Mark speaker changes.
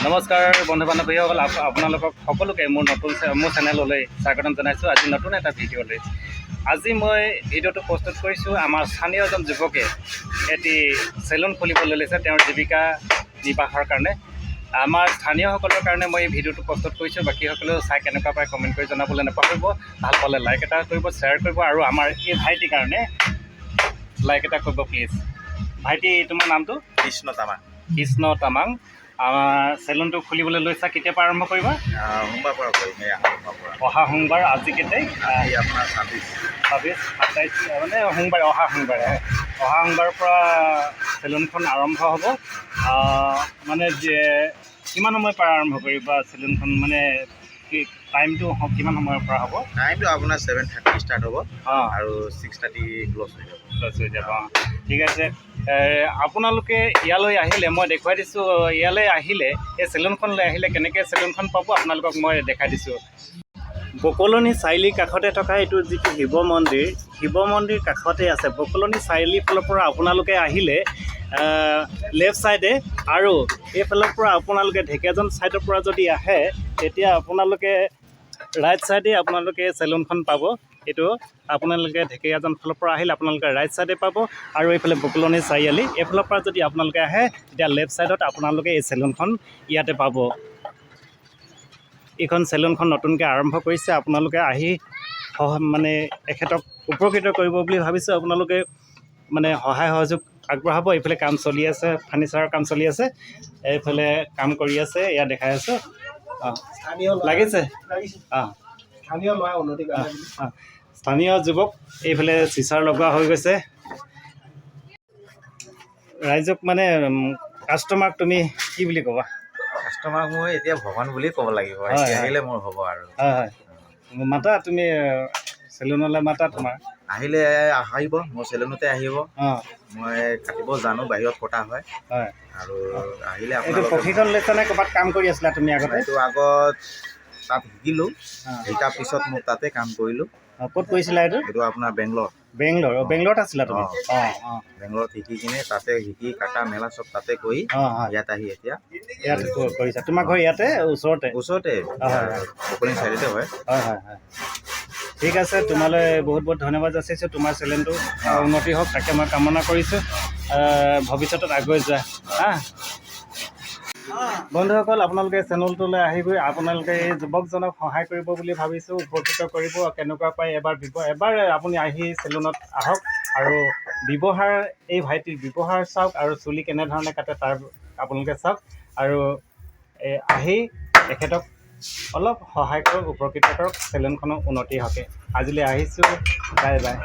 Speaker 1: নমস্কাৰ বন্ধু বান্ধৱীসকল, আপোনালোকক সকলোকে মোৰ চেনেললৈ স্বাগতম জনাইছোঁ। আজি নতুন এটা ভিডিঅ'লৈ আজি মই ভিডিঅ'টো প্ৰস্তুত কৰিছোঁ। আমাৰ স্থানীয় এজন যুৱকে এটি চেলুন খুলিবলৈ লৈছে তেওঁৰ জীৱিকা নিৰ্বাহৰ কাৰণে। আমাৰ স্থানীয়সকলৰ কাৰণে মই এই ভিডিঅ'টো প্ৰস্তুত কৰিছোঁ। বাকীসকলেও চাই কেনেকুৱা পায় কমেণ্ট কৰি জনাবলৈ নাপাহৰিব। ভাল পালে লাইক এটা কৰিব, শ্বেয়াৰ কৰিব আৰু আমাৰ এই ভাইটিৰ কাৰণে লাইক এটা কৰিব প্লিজ। ভাইটি, তোমাৰ নামটো?
Speaker 2: কৃষ্ণ তামাং।
Speaker 1: কৃষ্ণ তামাং। আমাৰ চেলুনটো খুলিবলৈ লৈছা, কেতিয়াৰ পৰা আৰম্ভ কৰিবা?
Speaker 2: সোমবাৰৰ পৰা কৰিম।
Speaker 1: অহা সোমবাৰ। আজি কেইটাই?
Speaker 2: আপোনাৰ
Speaker 1: 26, 27 মানে সোমবাৰে, অহা সোমবাৰৰ পৰা চেলুনখন আৰম্ভ হ'ব। মানে যে কিমান সময়ৰ পৰা আৰম্ভ কৰিবা চেলুনখন, মানে টাইমটো কিমান সময়ৰ পৰা হ'ব?
Speaker 2: টাইমটো আপোনাৰ 7:30 ষ্টাৰ্ট হ'ব আৰু 6:30 ক্ল'জ হৈ যাব।
Speaker 1: ঠিক আছে। আপোনালোকে ইয়ালৈ আহিলে, মই দেখুৱাই দিছোঁ, ইয়ালৈ আহিলে এই চেলুনখনলৈ আহিলে কেনেকৈ চেলুনখন পাব আপোনালোকক মই দেখাই দিছোঁ। বকলনি চাৰিআলিৰ কাষতে থকা এইটো যিটো শিৱ মন্দিৰ কাষতে আছে। বকলনি চাৰিআলিৰ ফালৰ পৰা আপোনালোকে আহিলে লেফ্ট ছাইডে, আৰু এইফালৰ পৰা আপোনালোকে ঢেকীয়াজুলি ছাইডৰ পৰা যদি আহে তেতিয়া আপোনালোকে ৰাইট ছাইডে আপোনালোকে চেলুনখন পাব। এইটো আপোনালোকে ঢেকীয়াজুলি ফালৰ পৰা আহিলে আপোনালোকে ৰাইট ছাইডে পাব, আৰু এইফালে বকলনি চাৰিআলি এইফালৰ পৰা যদি আপোনালোকে আহে তেতিয়া লেফ্ট ছাইডত আপোনালোকে এই চেলুনখন ইয়াতে পাব। এইখন চেলুনখন নতুনকৈ আৰম্ভ কৰিছে। আপোনালোকে আহি মানে এখেতক উপকৃত কৰিব বুলি ভাবিছোঁ। আপোনালোকে মানে সহায় সহযোগ আগবঢ়াব। এইফালে কাম চলি আছে, ফাৰ্নিচাৰৰ কাম চলি আছে, এইফালে কাম কৰি আছে, এয়া দেখাই আছোঁ। লাগিছে স্থানীয় যুৱক। এইফালে চিচাৰ লগোৱা হৈ গৈছে। ৰাইজক মানে কাষ্টমাৰক তুমি কি বুলি ক'বা?
Speaker 2: কাষ্টমাৰক মই এতিয়া ভগৱান বুলি ক'ব লাগিব। আহিলে মোৰ হ'ব আৰু।
Speaker 1: হয়, মাতা তুমি চেলুনলৈ, মাতা তোমাৰ
Speaker 2: আহিলে আহিব, মোৰ চেলুনতে আহিব। মই কাটিব জানো, বাহিৰত কটা হয়। আৰু আহিলে
Speaker 1: এইটো প্ৰশিক্ষণ লৈছা নে ক'ৰবাত কাম কৰি আছিলা তুমি আগতে?
Speaker 2: এইটো আগত তাত শিকিলোঁ, শিকাৰ পিছত মোক তাতে কাম কৰিলোঁ।
Speaker 1: ক'ত কৰিছিলা এইটো?
Speaker 2: এইটো আপোনাৰ
Speaker 1: বেংগলোৰত আছিলা তুমি?
Speaker 2: বেংগলোৰত শিকি কিনে তাতে শিকি কাটা মেলা চব তাতে কৰি ইয়াত আহি এতিয়া
Speaker 1: ইয়াত কৰিছা। তোমাৰ ঘৰ ইয়াতে ওচৰতে?
Speaker 2: বকলনি চাইডতে হয়।
Speaker 1: ঠিক আছে, তোমালৈ বহুত বহুত ধন্যবাদ যাচিছোঁ। তোমাৰ চেলেনটো উন্নতি হওক তাকে মই কামনা কৰিছোঁ। ভৱিষ্যতত আগুৱাই যোৱা। বন্ধুসকল, আপোনালোকে চেনেলটোলৈ আহিবই। আপোনালোকে এই যুৱকজনক সহায় কৰিব বুলি ভাবিছোঁ, উপকৃত কৰিব। কেনেকুৱা পায় এবাৰ আপুনি আহি চেলুনত আহক আৰু ব্যৱহাৰ, এই ভাইটিৰ ব্যৱহাৰ চাওক আৰু চুলি কেনেধৰণে কাটে তাৰ আপোনালোকে চাওক, আৰু আহি তেখেতক অলপ সহায় কৰক, উপকৃত কৰক, চেলুনখনৰ উন্নতি হকে। আজিলৈ আহিছোঁ, বাই বাই।